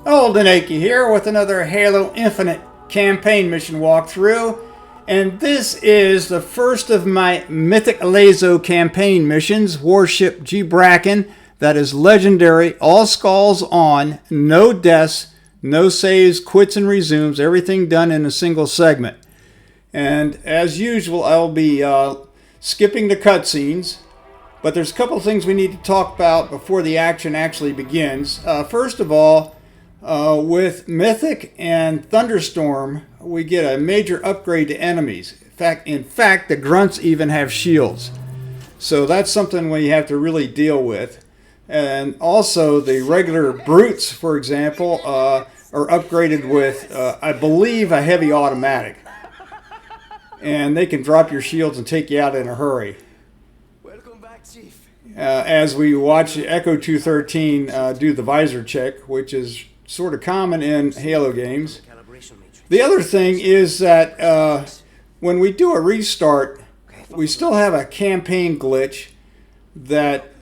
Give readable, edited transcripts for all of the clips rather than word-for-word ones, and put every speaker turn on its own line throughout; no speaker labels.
Old and Achy here with another Halo Infinite campaign mission walkthrough, and this is the first of my Mythic LASO campaign missions, Warship GBraaken. That is legendary, all skulls on, no deaths, no saves, quits and resumes, everything done in a single segment. And as usual, I'll be skipping the cutscenes, but there's a couple things we need to talk about before the action actually begins. First of all, with Mythic and Thunderstorm, we get a major upgrade to enemies. In fact, the grunts even have shields. So that's something we have to really deal with. And also the regular brutes, for example, are upgraded with, I believe, a heavy automatic. And they can drop your shields and take you out in a hurry.
Welcome back, Chief.
As we watch Echo 213 do the visor check, which is sort of common in Halo games. The other thing is that when we do a restart, we still have a campaign glitch that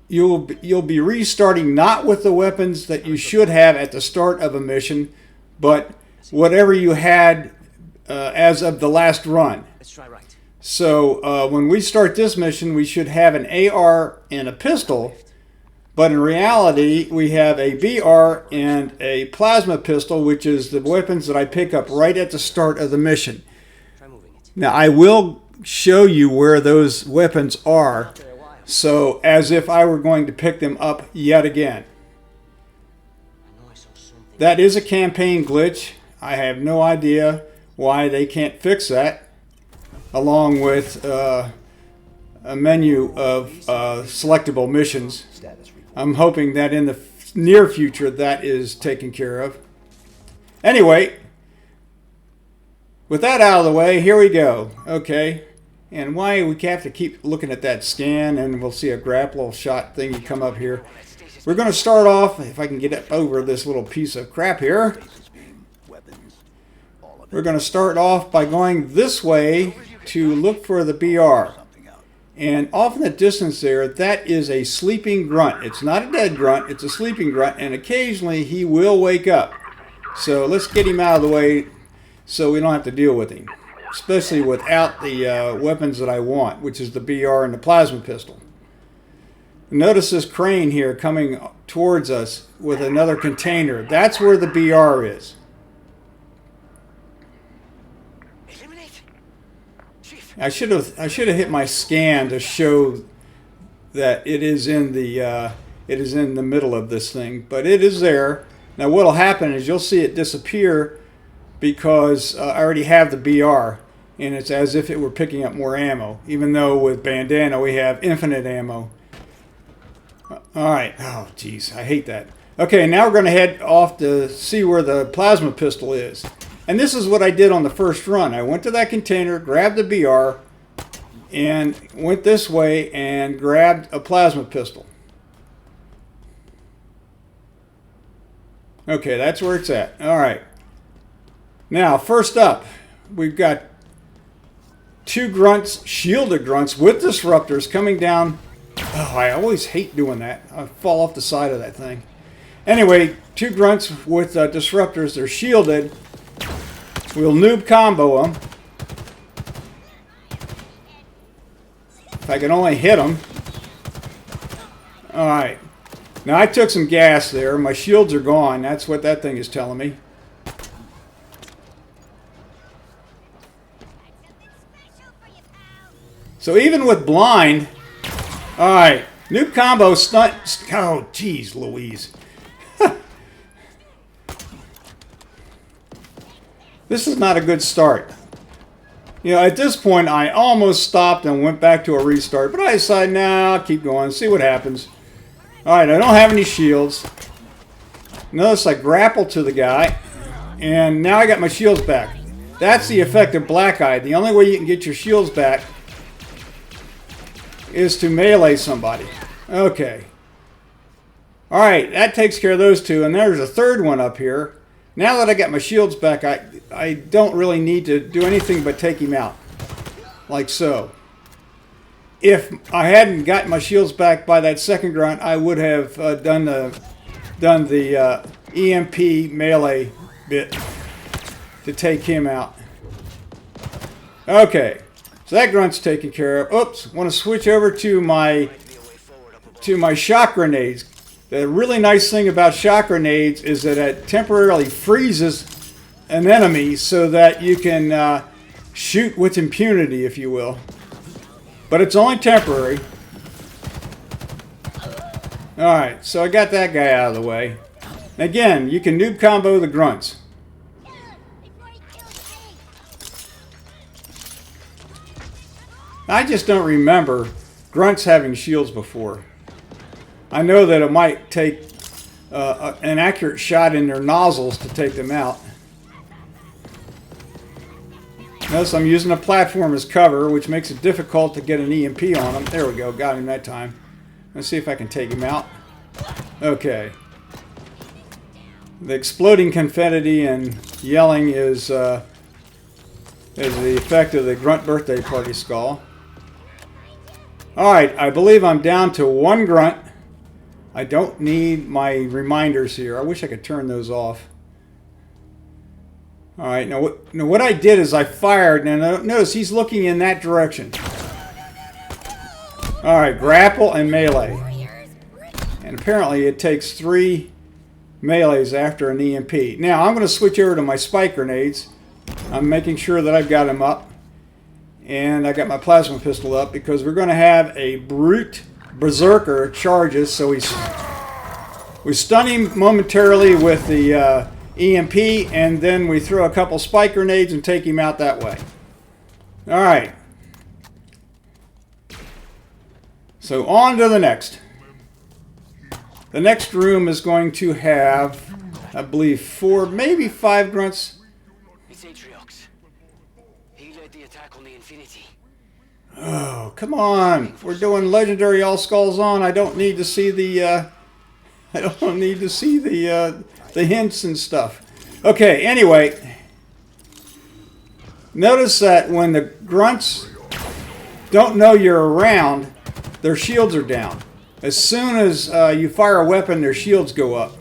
you'll be restarting not with the weapons that you should have at the start of a mission, but whatever you had as of the last run.
Let's try right.
So when we start this mission, we should have an AR and a pistol. But in reality, we have a BR and a plasma pistol, which is the weapons that I pick up right at the start of the mission. Now, I will show you where those weapons are, so as if I were going to pick them up yet again. That is a campaign glitch. I have no idea why they can't fix that, along with a menu of selectable missions. I'm hoping that in the near future that is taken care of. Anyway, with that out of the way, here we go. Okay, and why we have to keep looking at that scan, and we'll see a grapple shot thingy come up here. We're going to start off, if I can get up over this little piece of crap here. We're going to start off by going this way to look for the BR. And off in the distance there, that is a sleeping grunt. It's not a dead grunt, it's a sleeping grunt, and occasionally he will wake up. So let's get him out of the way so we don't have to deal with him. Especially without the weapons that I want, which is the BR and the plasma pistol. Notice this crane here coming towards us with another container. That's where the BR is. I should have hit my scan to show that it is in the middle of this thing, but it is there. Now what'll happen is you'll see it disappear because I already have the BR, and it's as if it were picking up more ammo, even though with Bandana we have infinite ammo. Alright, oh geez, I hate that. Okay, now we're going to head off to see where the plasma pistol is. And this is what I did on the first run. I went to that container, grabbed the BR, and went this way and grabbed a plasma pistol. Okay, that's where it's at. All right. Now, first up, we've got two grunts, shielded grunts with disruptors coming down. Oh, I always hate doing that. I fall off the side of that thing. Anyway, two grunts with disruptors. They're shielded. We'll noob combo them. If I can only hit them. Alright. Now I took some gas there. My shields are gone. That's what that thing is telling me. So even with blind. Alright. Noob combo stunt. Oh, geez, Louise. This is not a good start. You know, at this point, I almost stopped and went back to a restart, but I decided, nah, I'll keep going, see what happens. Alright, I don't have any shields. Notice I grappled to the guy, and now I got my shields back. That's the effect of Black Eye. The only way you can get your shields back is to melee somebody. Okay. Alright, that takes care of those two, and there's a third one up here. Now that I got my shields back, I don't really need to do anything but take him out. Like so. If I hadn't gotten my shields back by that second grunt, I would have done the EMP melee bit to take him out. Okay, so that grunt's taken care of. Oops, want to switch over to my shock grenades. The really nice thing about shock grenades is that it temporarily freezes an enemy so that you can shoot with impunity, if you will. But it's only temporary. Alright, so I got that guy out of the way. Again, you can noob combo the grunts. I just don't remember grunts having shields before. I know that it might take an accurate shot in their nozzles to take them out. Notice I'm using a platform as cover, which makes it difficult to get an EMP on him. There we go, got him that time. Let's see if I can take him out. Okay. The exploding confetti and yelling is the effect of the grunt birthday party skull. Alright, I believe I'm down to one grunt. I don't need my reminders here. I wish I could turn those off. Alright, now what I did is I fired, and notice he's looking in that direction. Alright, grapple and melee. And apparently it takes 3 melees after an EMP. Now I'm going to switch over to my spike grenades. I'm making sure that I've got him up. And I got my plasma pistol up because we're going to have a brute berserker charges. So we stun him momentarily with the EMP, and then we throw a couple spike grenades and take him out that way. Alright. So on to the next. The next room is going to have, I believe, 4, maybe 5 grunts.
It's Atriox. He led the attack on the Infinity.
Oh, come on! We're doing legendary all skulls on. I don't need to see the. I don't need to see the hints and stuff. Okay. Anyway, notice that when the grunts don't know you're around, their shields are down. As soon as you fire a weapon, their shields go up.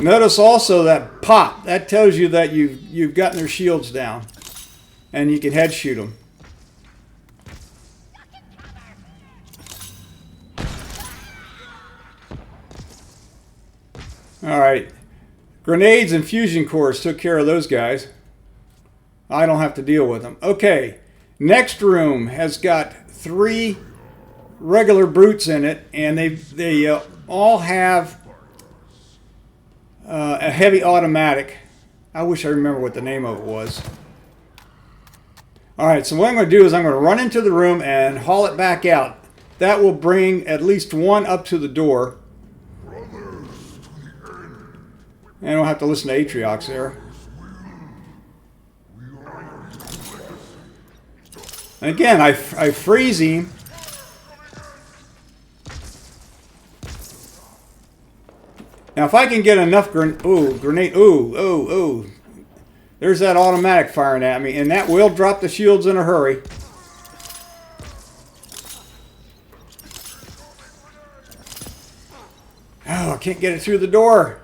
Notice also that pop. That tells you that you've gotten their shields down. And you can head shoot them. Alright. Grenades and fusion cores took care of those guys. I don't have to deal with them. Okay. Next room has got 3 regular brutes in it, and they all have a heavy automatic. I wish I remember what the name of it was. Alright, so what I'm going to do is I'm going to run into the room and haul it back out. That will bring at least one up to the door. And I don't have to listen to Atriox there. And again, I freeze him. Now, if I can get enough grenade, there's that automatic firing at me, and that will drop the shields in a hurry. Oh, I can't get it through the door.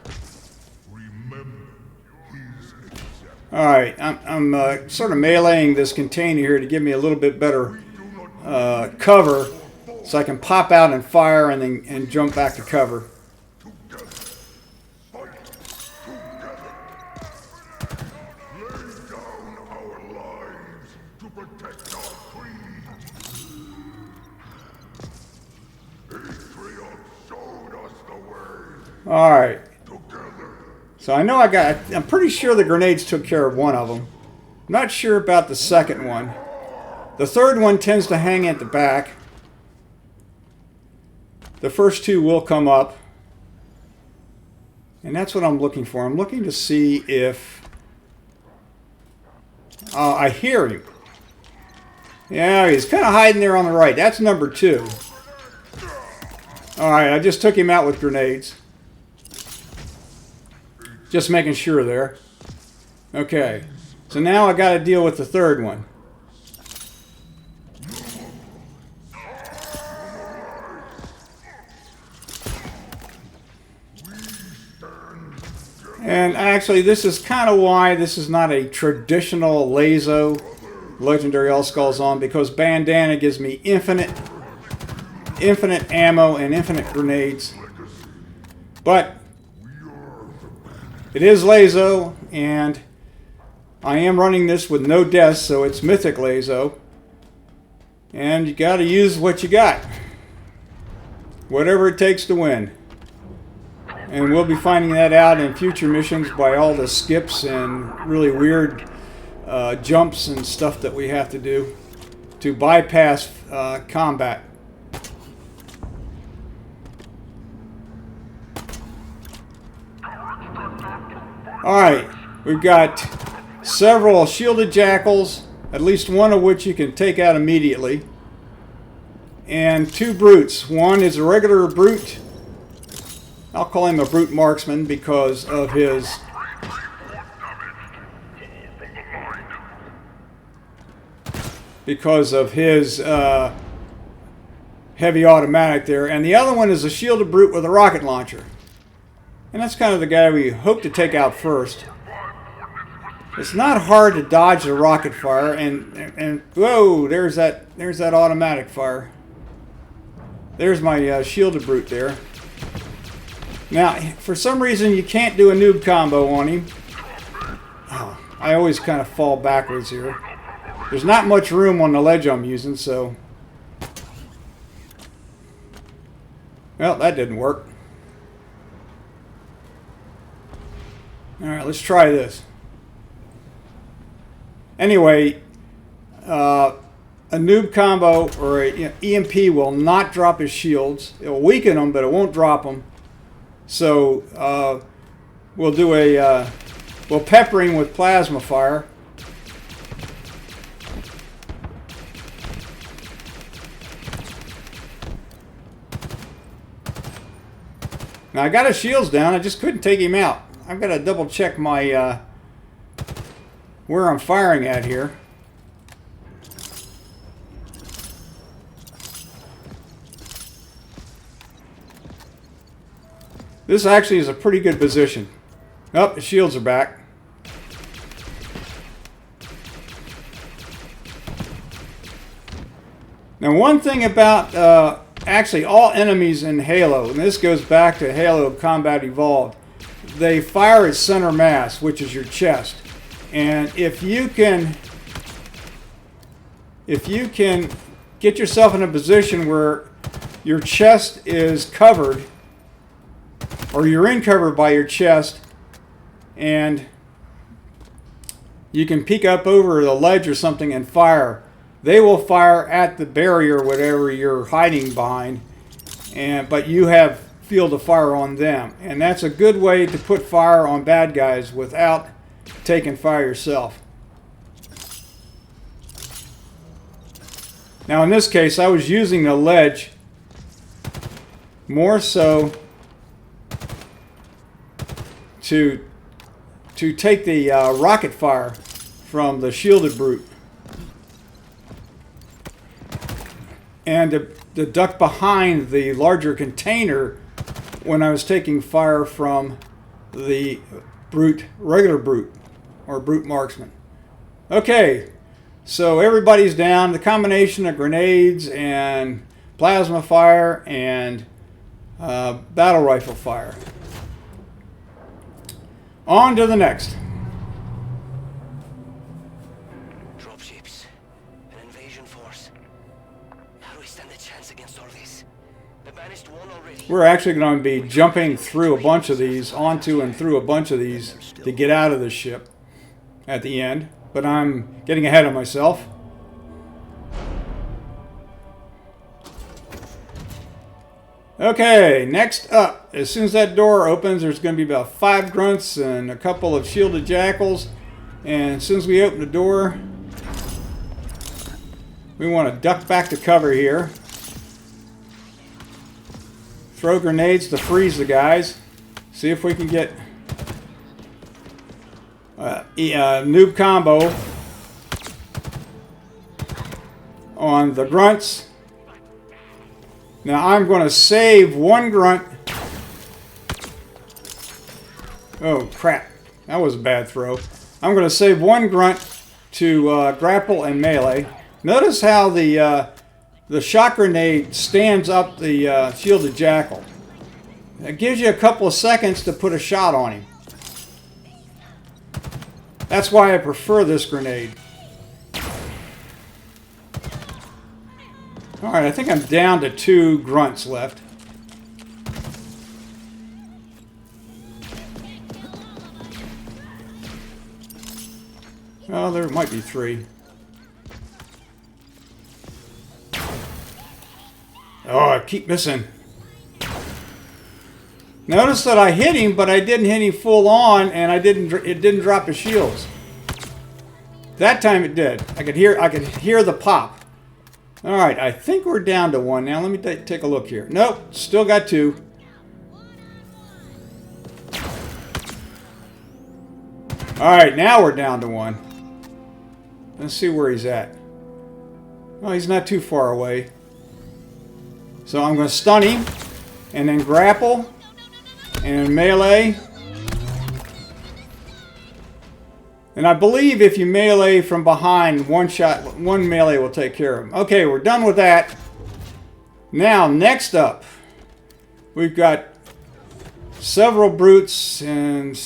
Alright, I'm sort of meleeing this container here to give me a little bit better cover, so I can pop out and fire and jump back to cover. Alright. So I know I'm pretty sure the grenades took care of one of them. I'm not sure about the second one. The third one tends to hang at the back. The first 2 will come up. And that's what I'm looking for. I'm looking to see if... I hear him. Yeah, he's kind of hiding there on the right. That's number 2. Alright, I just took him out with grenades. Just making sure there. Okay. So now I got to deal with the third one. And actually, this is kind of why this is not a traditional LASO, Legendary All Skulls on, because Bandana gives me infinite ammo and infinite grenades. But it is LASO, and I am running this with no deaths, so it's Mythic LASO. And you got to use what you got. Whatever it takes to win. And we'll be finding that out in future missions by all the skips and really weird jumps and stuff that we have to do to bypass combat. Alright, we've got several shielded jackals, at least one of which you can take out immediately, and 2 brutes. One is a regular brute. I'll call him a brute marksman because of his heavy automatic there, and the other one is a shielded brute with a rocket launcher. And that's kind of the guy we hope to take out first. It's not hard to dodge the rocket fire, and whoa, there's that automatic fire. There's my shielded brute there. Now, for some reason, you can't do a noob combo on him. Oh, I always kind of fall backwards here. There's not much room on the ledge I'm using, so... Well, that didn't work. Alright, let's try this. Anyway, a noob combo or a EMP will not drop his shields. It will weaken them, but it won't drop them. So we'll do we'll pepper him with plasma fire. Now I got his shields down. I just couldn't take him out. I've got to double check my where I'm firing at here. This actually is a pretty good position. Oh, the shields are back. Now, one thing about actually all enemies in Halo, and this goes back to Halo Combat Evolved, they fire at center mass, which is your chest. And if you can get yourself in a position where your chest is covered, or you're in cover by your chest, and you can peek up over the ledge or something and fire, they will fire at the barrier, whatever you're hiding behind, but you have field of fire on them. And that's a good way to put fire on bad guys without taking fire yourself. Now in this case, I was using the ledge more so to take the rocket fire from the shielded brute and to duck behind the larger container when I was taking fire from the brute, regular brute, or brute marksman. Okay, so everybody's down. The combination of grenades and plasma fire and battle rifle fire. On to the next.
Dropships, an invasion force. How do we stand a chance against all this? The banished won already.
We're actually going to be jumping through a bunch of these, onto and through a bunch of these to get out of the ship at the end. But I'm getting ahead of myself. Okay, next up, as soon as that door opens, there's going to be about 5 grunts and a couple of shielded jackals. And as soon as we open the door, we want to duck back to cover here. Throw grenades to freeze the guys. See if we can get noob combo on the grunts. Now I'm going to save one grunt Oh, crap. That was a bad throw. I'm going to save one grunt to grapple and melee. Notice how the shock grenade stands up the shielded jackal. It gives you a couple of seconds to put a shot on him. That's why I prefer this grenade. Alright, I think I'm down to 2 grunts left. Oh, there might be 3. Oh, I keep missing. Notice that I hit him, but I didn't hit him full on, and it didn't drop his shields. That time it did. I could hear the pop. All right, I think we're down to 1 now. Let me take a look here. Nope, still got 2. All right, now we're down to 1. Let's see where he's at. Oh, he's not too far away. So I'm going to stun him, and then grapple, and melee. And I believe if you melee from behind, one melee will take care of him. Okay, we're done with that. Now, next up, we've got several brutes and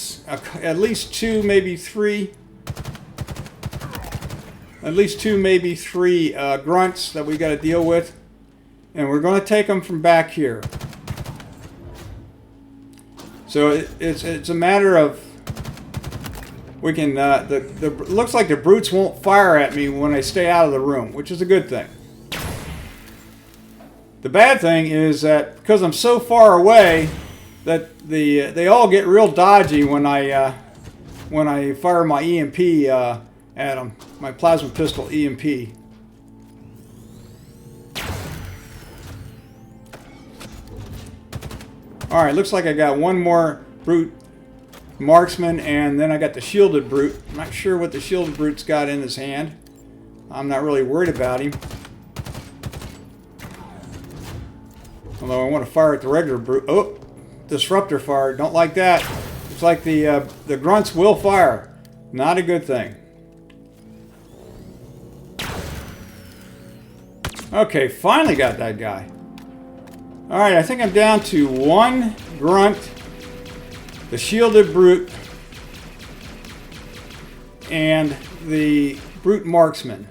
at least 2, maybe 3. At least 2, maybe 3 grunts that we got to deal with. And we're going to take them from back here. So it's a matter of we can looks like the brutes won't fire at me when I stay out of the room, which is a good thing. The bad thing is that because I'm so far away that they all get real dodgy when I fire my EMP at them, my plasma pistol EMP. Alright, looks like I got one more brute marksman, and then I got the shielded brute. I'm not sure what the shielded brute's got in his hand. I'm not really worried about him. Although I want to fire at the regular brute. Oh, disruptor fire. Don't like that. Looks like the grunts will fire. Not a good thing. Okay, finally got that guy. Alright, I think I'm down to 1 grunt, the shielded brute, and the brute marksman.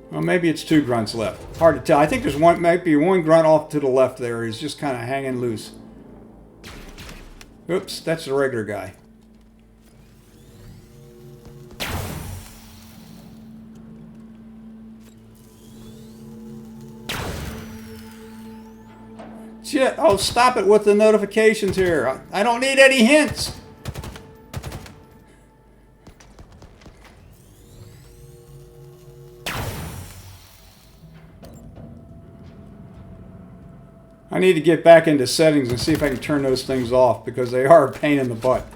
Well, maybe it's 2 grunts left. Hard to tell. I think there's might be one grunt off to the left there. He's just kind of hanging loose. Oops, that's the regular guy. Shit, oh, stop it with the notifications here. I don't need any hints. I need to get back into settings and see if I can turn those things off because they are a pain in the butt.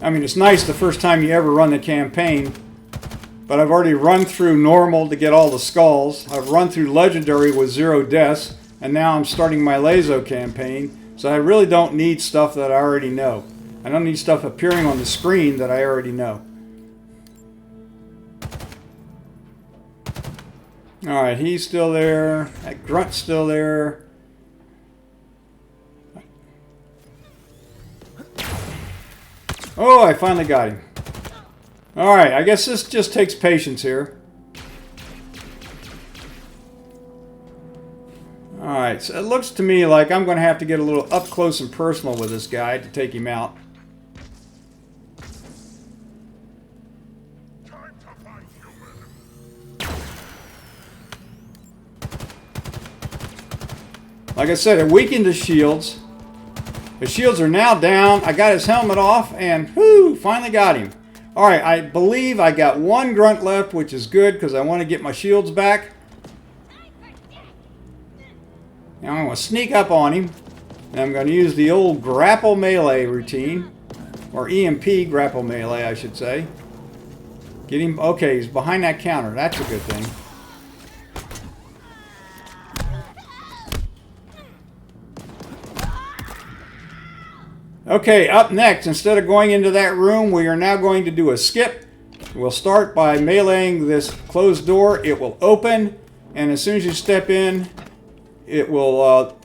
I mean, it's nice the first time you ever run the campaign. But I've already run through normal to get all the skulls. I've run through legendary with 0 deaths. And now I'm starting my LASO campaign. So I really don't need stuff that I already know. I don't need stuff appearing on the screen that I already know. Alright, he's still there. That grunt's still there. Oh, I finally got him. Alright, I guess this just takes patience here. Alright, so it looks to me like I'm going to have to get a little up close and personal with this guy to take him out. Like I said, it weakened his shields. His shields are now down. I got his helmet off and whoo, finally got him. Alright, I believe I got 1 grunt left, which is good because I want to get my shields back. Now I'm going to sneak up on him. And I'm going to use the old grapple melee routine. Or EMP grapple melee, I should say. Get him. Okay, he's behind that counter. That's a good thing. Okay, up next, instead of going into that room, we are now going to do a skip. We'll start by meleeing this closed door. It will open, and as soon as you step in, it will,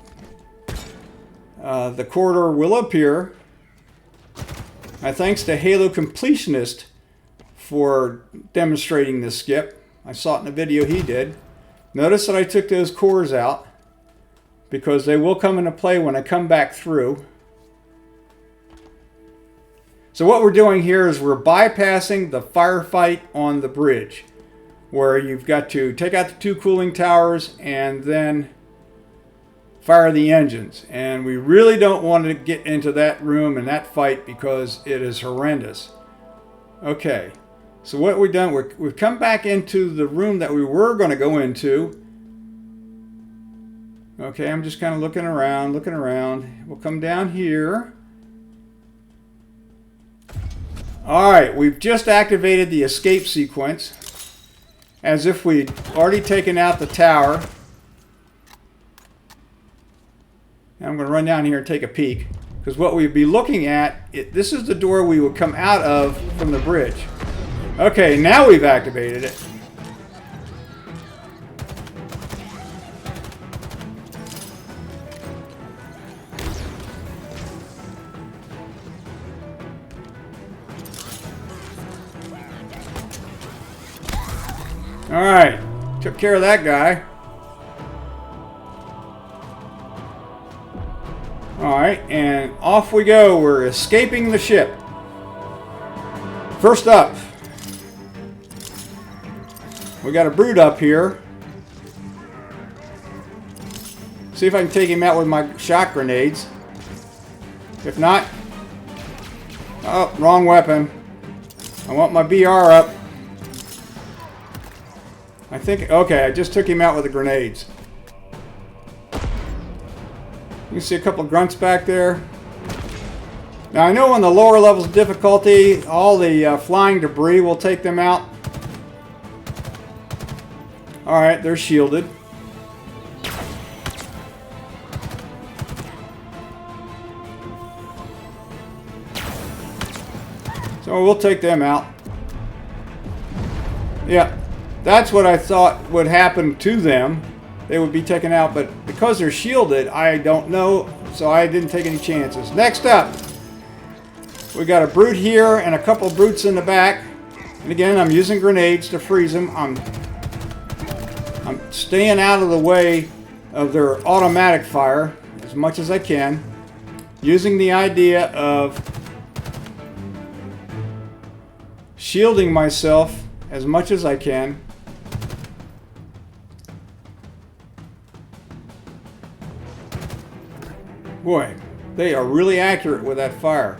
the corridor will appear. Thanks to Halo Completionist for demonstrating this skip. I saw it in a video he did. Notice that I took those cores out because they will come into play when I come back through. So what we're doing here is we're bypassing the firefight on the bridge, where you've got to take out the 2 cooling towers and then fire the engines. And we really don't want to get into that room and that fight because it is horrendous. Okay, so what we've done, we've come back into the room that we were going to go into. Okay, I'm just kind of looking around. We'll come down here. Alright, we've just activated the escape sequence as if we'd already taken out the tower. Now I'm going to run down here and take a peek, because what we'd be looking at, this is the door we would come out of from the bridge. Okay, now we've activated it. Alright, took care of that guy. Alright, and off we go. We're escaping the ship. First up, we got a brood up here. See if I can take him out with my shock grenades. If not, oh, wrong weapon. I want my BR up. I think, okay, I just took him out with the grenades. You can see a couple of grunts back there. Now I know on the lower levels of difficulty, all the flying debris will take them out. Alright, they're shielded. So we'll take them out. Yeah. That's what I thought would happen to them. They would be taken out, but because they're shielded, I don't know, so I didn't take any chances. Next up, we got a brute here and a couple of brutes in the back. And again, I'm using grenades to freeze them. I'm staying out of the way of their automatic fire as much as I can, using the idea of shielding myself as much as I can. Boy, they are really accurate with that fire.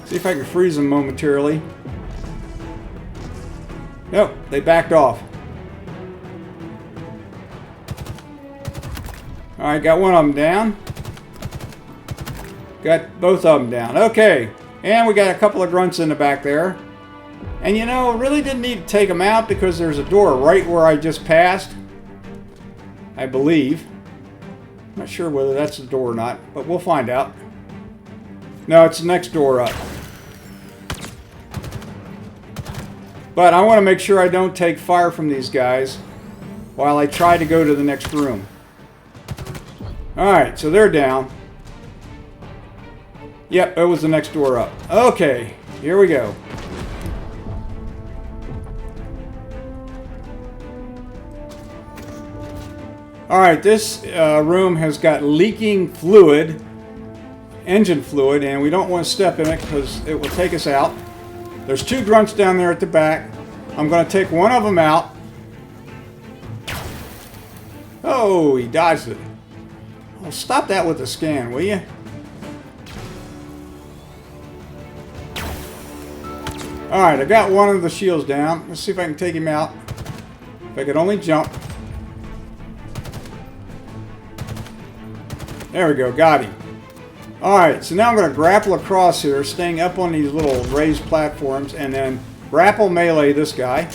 See if I can freeze them momentarily. Nope, they backed off. Alright, got one of them down. Got both of them down. Okay, and we got a couple of grunts in the back there. And you know, really didn't need to take them out because there's a door right where I just passed. I believe. Not sure whether that's the door or not, but we'll find out. No, it's the next door up. But I want to make sure I don't take fire from these guys while I try to go to the next room. Alright, so they're down. Yep, it was the next door up. Okay, here we go. Alright, this room has got leaking fluid, engine fluid, and we don't want to step in it because it will take us out. There's 2 grunts down there at the back. I'm going to take one of them out. Oh, he dodged it. Well, stop that with the scan, will you? Alright, I got one of the shields down. Let's see if I can take him out. If I could only jump. There we go, got him. Alright, so now I'm going to grapple across here, staying up on these little raised platforms, and then grapple melee this guy.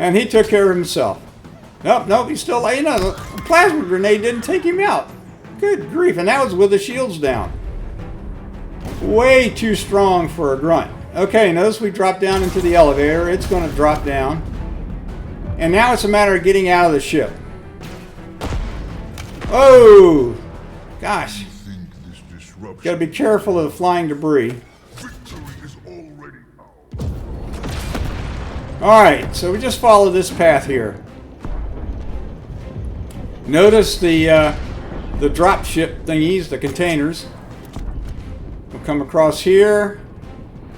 And he took care of himself. Nope, nope, he's still, you know, the plasma grenade didn't take him out. Good grief, and that was with the shields down. Way too strong for a grunt. Okay, notice we dropped down into the elevator. It's going to drop down. And now it's a matter of getting out of the ship. Oh! Gosh. Got to be careful of the flying debris. Alright, so we just follow this path here. Notice the drop ship thingies, the containers. We'll come across here,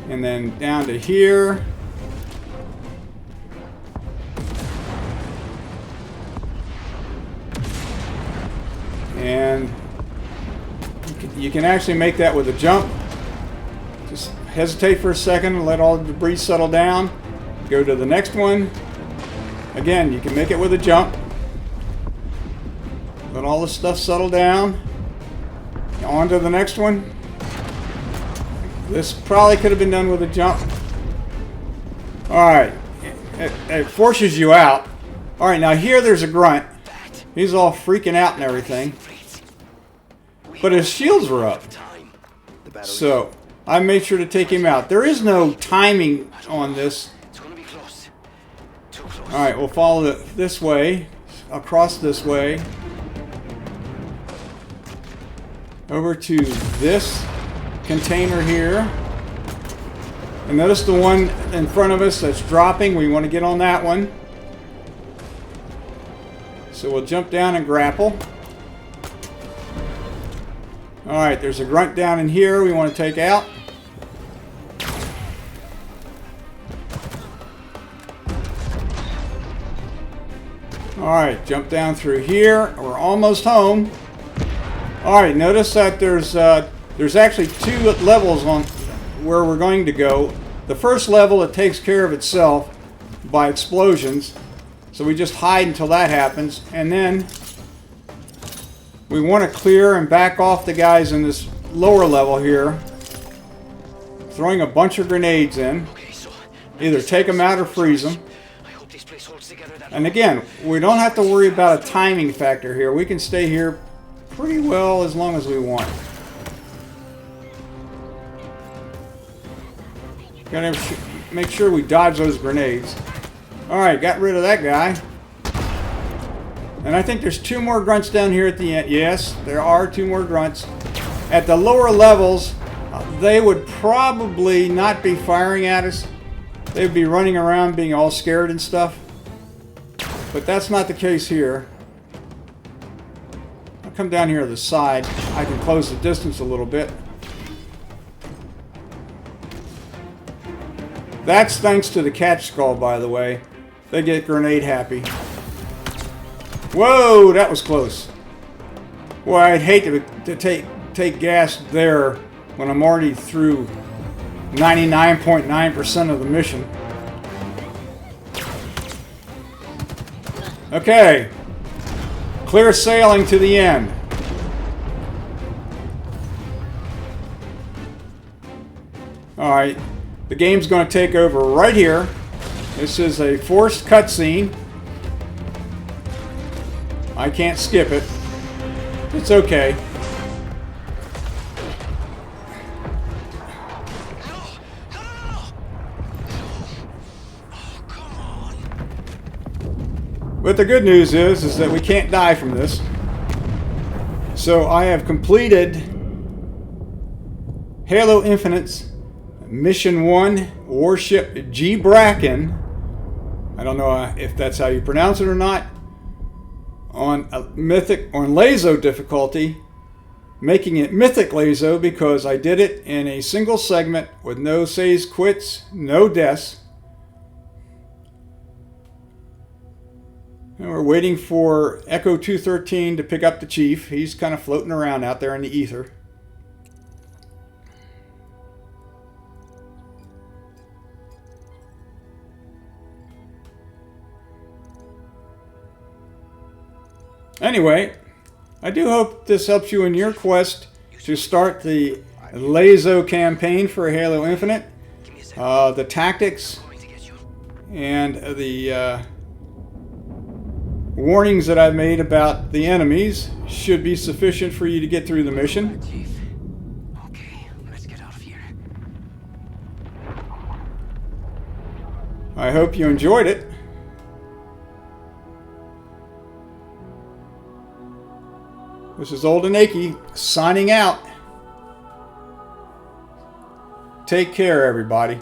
and then down to here. And you can actually make that with a jump. Just hesitate for a second and let all the debris settle down. Go to the next one. Again, you can make it with a jump. Let all the stuff settle down. On to the next one. This probably could have been done with a jump. Alright. It forces you out. Alright, now here there's a grunt. He's all freaking out and everything. But his shields were up. So, I made sure to take him out. There is no timing on this. Alright, we'll follow it this way. Across this way. Over to this container here. And notice the one in front of us that's dropping. We want to get on that one. So we'll jump down and grapple. Alright, there's a grunt down in here we want to take out. Alright, jump down through here. We're almost home. Alright, notice that there's actually two levels on where we're going to go. The first level, it takes care of itself by explosions. So we just hide until that happens. And then we want to clear and back off the guys in this lower level here. Throwing a bunch of grenades in. Either take them out or freeze them. And again, we don't have to worry about a timing factor here. We can stay here pretty well as long as we want. Gotta make sure we dodge those grenades. Alright, got rid of that guy. And I think there's two more grunts down here at the end. Yes, there are two more grunts. At the lower levels, they would probably not be firing at us. They would be running around being all scared and stuff. But that's not the case here. I'll come down here to the side. I can close the distance a little bit. That's thanks to the catch skull, by the way. They get grenade happy. Whoa, that was close. Boy, I'd hate to take gas there when I'm already through 99.9% of the mission. Okay. Clear sailing to the end. Alright. The game's going to take over right here. This is a forced cutscene. I can't skip it. It's okay. But the good news is that we can't die from this. So I have completed Halo Infinite's Mission 1, Warship GBraaken. I don't know if that's how you pronounce it or not. On a Mythic or LASO difficulty, making it Mythic LASO because I did it in a single segment with no saves, quits, no deaths. And we're waiting for Echo 213 to pick up the chief. He's kind of floating around out there in the ether. Anyway, I do hope this helps you in your quest to start the LASO campaign for Halo Infinite. The tactics And the warnings that I've made about the enemies should be sufficient for you to get through the mission.
Chief. Okay, let's get out of here.
I hope you enjoyed it. This is Old and Achy signing out. Take care, everybody.